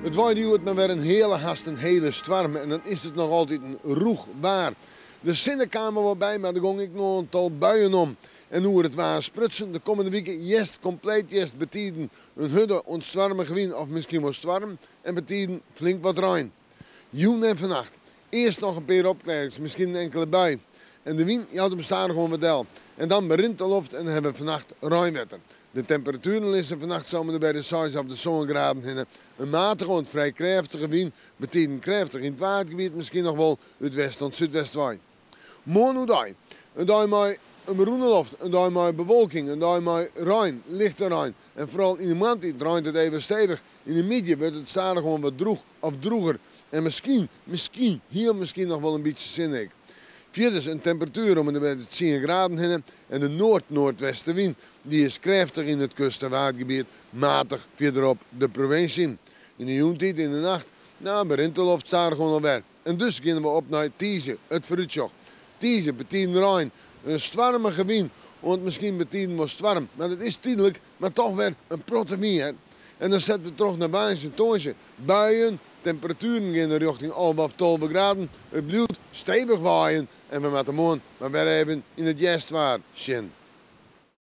Het waait maar weer een hele hast, een hele storm en dan is het nog altijd een roeg waar. De zinnenkamer wel bij, maar daar ging ik nog een tal buien om. En hoe het waar sprutsen, de komende weken jest compleet jest betiden een hudde ontzwarmen gewin of misschien wel storm en betiden flink wat rein. Joen en vannacht. Eerst nog een paar opklaringen, misschien een enkele bui. En de wind houdt hem stadig gewoon wel. En dan berint de lucht en hebben we vannacht ruimwetter. De temperaturen liggen vannacht zomaar bij de 6 of de zonnegraden in. Een matige en vrij krachtige wind betekent krachtig in het watergebied, misschien nog wel het west- tot zuidwestwaai. Morgen hoe dag. Een dag met een beroende lucht, een dag met bewolking, een dag met rein, lichte rein. En vooral in de maand draait het even stevig. In de midden wordt het stadig gewoon wat droeg of droeger. En misschien, hier misschien nog wel een beetje zinnig. Vierders een temperatuur om de 10 graden heen en de noord-noordwestenwind die is krachtig in het kust- en watergebied, matig verderop de provincie. In de joentijd in de nacht, begint de lucht stadig gewoon alweer. En dus gaan we op naar Tieze, het vooruitzicht. Tieze betekent rein, een stormige wind, want misschien betekent wel storm, maar het is tijdelijk, maar toch weer een protte wind. En dan zetten we terug naar Baans en Toonsje. Buien, temperaturen gaan richting 11 of 12 graden. Het blijft stevig waaien en we moeten morgen maar weer even in het jest waar.